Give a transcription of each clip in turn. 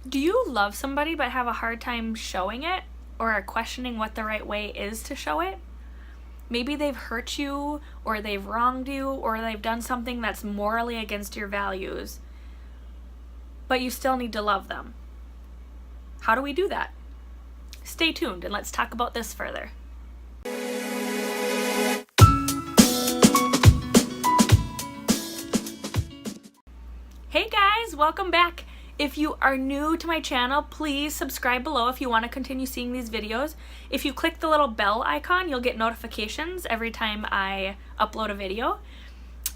Do you love somebody but have a hard time showing it, or are questioning what the right way is to show it? Maybe they've hurt you, or they've wronged you, or they've done something that's morally against your values, but you still need to love them. How do we do that? Stay tuned and let's talk about this further. Hey guys, welcome back. If you are new to my channel, please subscribe below if you want to continue seeing these videos. If you click the little bell icon, you'll get notifications every time I upload a video.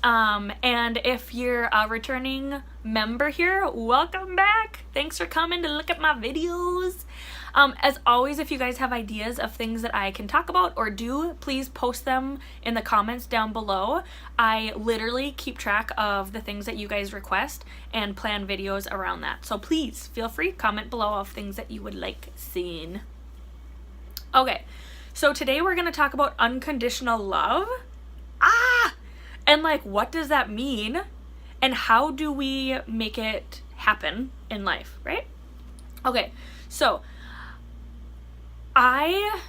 And if you're a returning member here, welcome back. Thanks for coming to look at my videos. As always, if you guys have ideas of things that I can talk about or do, please post them in the comments down below. I literally keep track of the things that you guys request and plan videos around that. So please feel free, comment below of things that you would like seen. Okay, so today we're going to talk about unconditional love. And like, what does that mean? And how do we make it happen in life, right? Okay, so I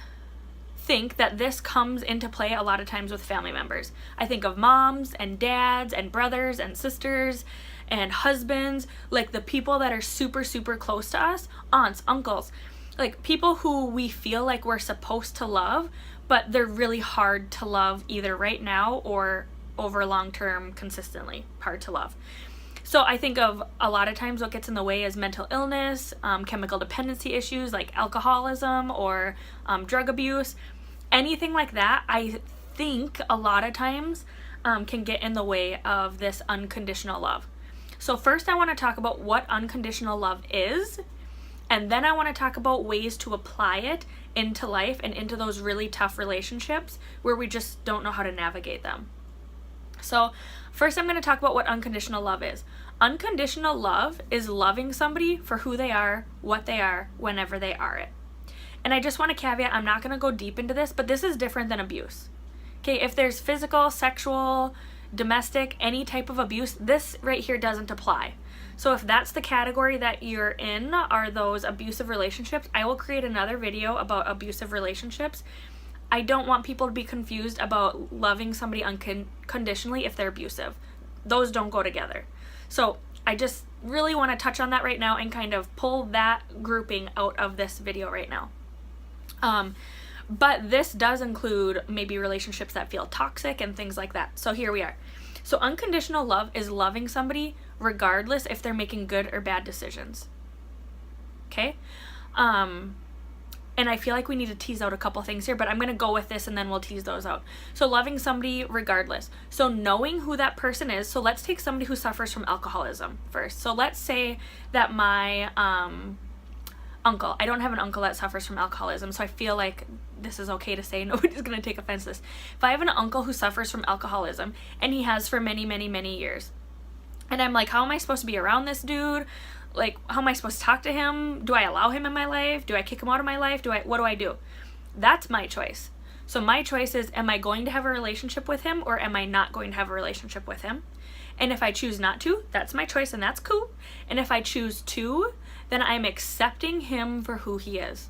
think that this comes into play a lot of times with family members. I think of moms and dads and brothers and sisters and husbands, like the people that are super, super close to us, aunts, uncles, like people who we feel like we're supposed to love, but they're really hard to love either right now or over long term consistently hard to love. So I think of a lot of times what gets in the way is mental illness, chemical dependency issues like alcoholism or drug abuse. Anything like that, I think a lot of times can get in the way of this unconditional love. So first I want to talk about what unconditional love is, and then I want to talk about ways to apply it into life and into those really tough relationships where we just don't know how to navigate them. So first I'm going to talk about what unconditional love is. Unconditional love is loving somebody for who they are, what they are, whenever they are it. And I just want to caveat, I'm not going to go deep into this, but this is different than abuse. Okay, if there's physical, sexual, domestic, any type of abuse, this right here doesn't apply. So if that's the category that you're in, are those abusive relationships, I will create another video about abusive relationships. I don't want people to be confused about loving somebody unconditionally if they're abusive. Those don't go together. So I just really want to touch on that right now and kind of pull that grouping out of this video right now. But this does include maybe relationships that feel toxic and things like that. So here we are. So unconditional love is loving somebody regardless if they're making good or bad decisions. Okay? And I feel like we need to tease out a couple things here, but I'm going to go with this and then we'll tease those out. So loving somebody regardless. So knowing who that person is. So let's take somebody who suffers from alcoholism first. So let's say that my uncle, I don't have an uncle that suffers from alcoholism, so I feel like this is okay to say. Nobody's going to take offense to this. If I have an uncle who suffers from alcoholism, and he has for many, many, many years, and I'm like, how am I supposed to be around this dude? Like, how am I supposed to talk to him? Do I allow him in my life? Do I kick him out of my life? What do I do? That's my choice. So my choice is, am I going to have a relationship with him or am I not going to have a relationship with him? And if I choose not to, that's my choice and that's cool. And if I choose to, then I'm accepting him for who he is.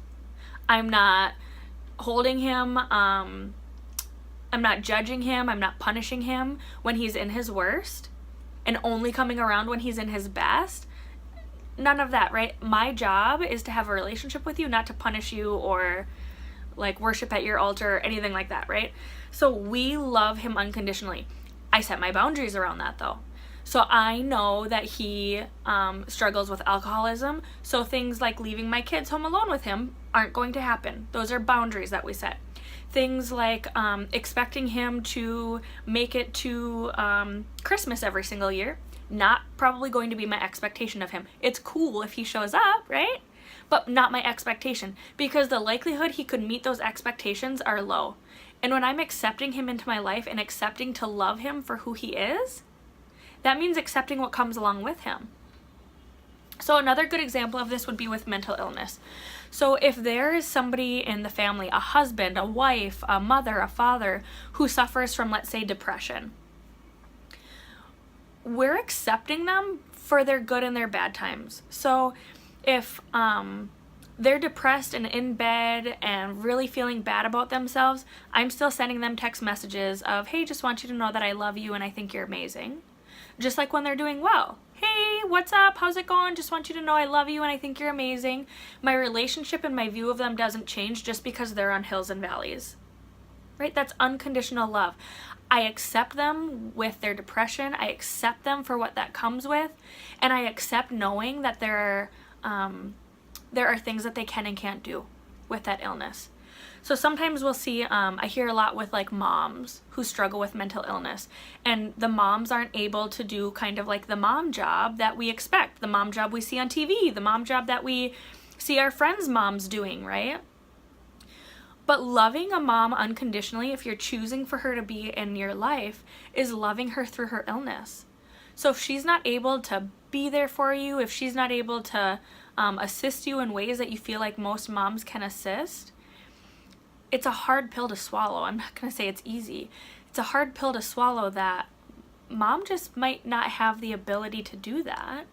I'm not holding him, I'm not judging him, I'm not punishing him when he's in his worst and only coming around when he's in his best. None of that, right? My job is to have a relationship with you, not to punish you or like worship at your altar or anything like that, right? So we love him unconditionally. I set my boundaries around that though. So I know that he struggles with alcoholism. So things like leaving my kids home alone with him aren't going to happen. Those are boundaries that we set. Things like expecting him to make it to Christmas every single year. Not probably going to be my expectation of him. It's cool if he shows up, right? But not my expectation, because the likelihood he could meet those expectations are low. And when I'm accepting him into my life and accepting to love him for who he is, that means accepting what comes along with him. So another good example of this would be with mental illness. So if there is somebody in the family, a husband, a wife, a mother, a father, who suffers from, let's say, depression, we're accepting them for their good and their bad times. So If they're depressed and in bed and really feeling bad about themselves, I'm still sending them text messages of, hey, just want you to know that I love you and I think you're amazing. Just like when they're doing well. Hey, what's up? How's it going? Just want you to know I love you and I think you're amazing. My relationship and my view of them doesn't change just because they're on hills and valleys. Right? That's unconditional love. I accept them with their depression. I accept them for what that comes with. And I accept knowing that there are things that they can and can't do with that illness. So sometimes we'll see, I hear a lot with like moms who struggle with mental illness, and the moms aren't able to do kind of like the mom job that we expect, the mom job we see on TV, the mom job that we see our friends' moms doing, right? But loving a mom unconditionally, if you're choosing for her to be in your life, is loving her through her illness. So if she's not able to be there for you, if she's not able to assist you in ways that you feel like most moms can assist, it's a hard pill to swallow. I'm not going to say it's easy. It's a hard pill to swallow that mom just might not have the ability to do that.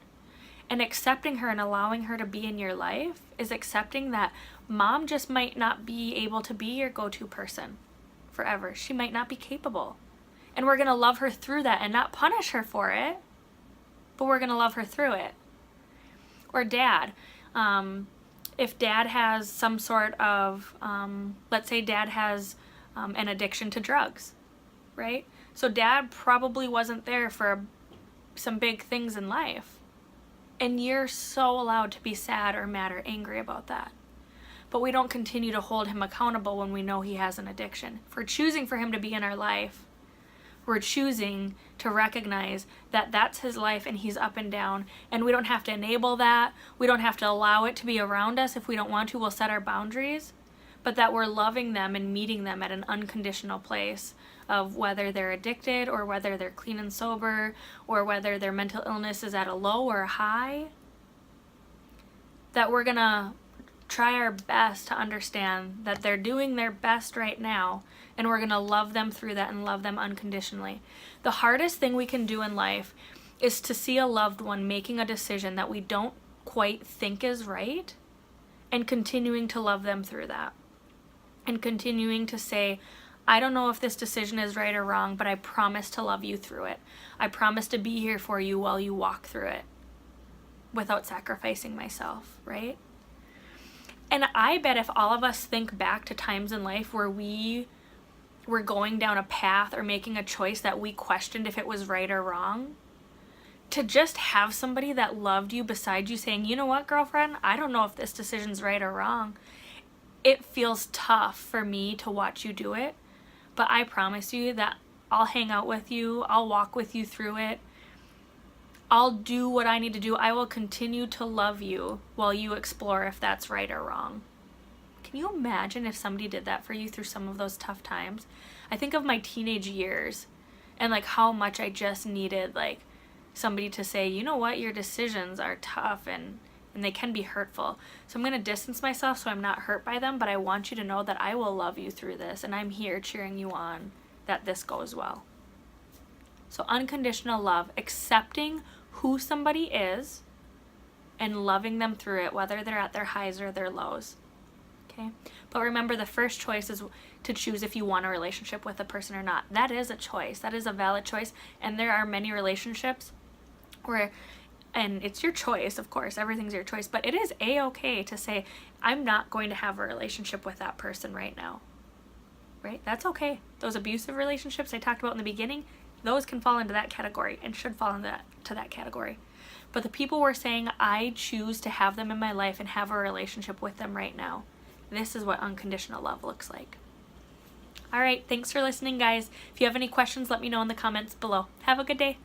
And accepting her and allowing her to be in your life is accepting that mom just might not be able to be your go-to person forever. She might not be capable. And we're going to love her through that and not punish her for it, but we're going to love her through it. Or dad. If dad has some sort of, let's say dad has an addiction to drugs, right? So dad probably wasn't there for some big things in life. And you're so allowed to be sad or mad or angry about that. But we don't continue to hold him accountable when we know he has an addiction. If we're choosing for him to be in our life, we're choosing to recognize that that's his life and he's up and down, and we don't have to enable that. We don't have to allow it to be around us. If we don't want to, we'll set our boundaries, but that we're loving them and meeting them at an unconditional place of whether they're addicted or whether they're clean and sober or whether their mental illness is at a low or a high, that we're gonna try our best to understand that they're doing their best right now, and we're going to love them through that and love them unconditionally. The hardest thing we can do in life is to see a loved one making a decision that we don't quite think is right and continuing to love them through that. And continuing to say, I don't know if this decision is right or wrong, but I promise to love you through it. I promise to be here for you while you walk through it without sacrificing myself, right? And I bet if all of us think back to times in life where we were going down a path or making a choice that we questioned if it was right or wrong, to just have somebody that loved you beside you saying, you know what, girlfriend, I don't know if this decision's right or wrong. It feels tough for me to watch you do it, but I promise you that I'll hang out with you, I'll walk with you through it, I'll do what I need to do. I will continue to love you while you explore if that's right or wrong. Can you imagine if somebody did that for you through some of those tough times? I think of my teenage years and like how much I just needed like somebody to say, you know what, your decisions are tough and they can be hurtful. So I'm going to distance myself so I'm not hurt by them, but I want you to know that I will love you through this and I'm here cheering you on that this goes well. So unconditional love, accepting who somebody is and loving them through it, whether they're at their highs or their lows. Okay? But remember, the first choice is to choose if you want a relationship with a person or not. That is a choice. That is a valid choice. And there are many relationships where, and it's your choice, of course, everything's your choice, but it is a-okay to say, I'm not going to have a relationship with that person right now. Right? That's okay. Those abusive relationships I talked about in the beginning, those can fall into that category and should fall into that category. But the people we're saying, I choose to have them in my life and have a relationship with them right now. This is what unconditional love looks like. All right, thanks for listening, guys. If you have any questions, let me know in the comments below. Have a good day.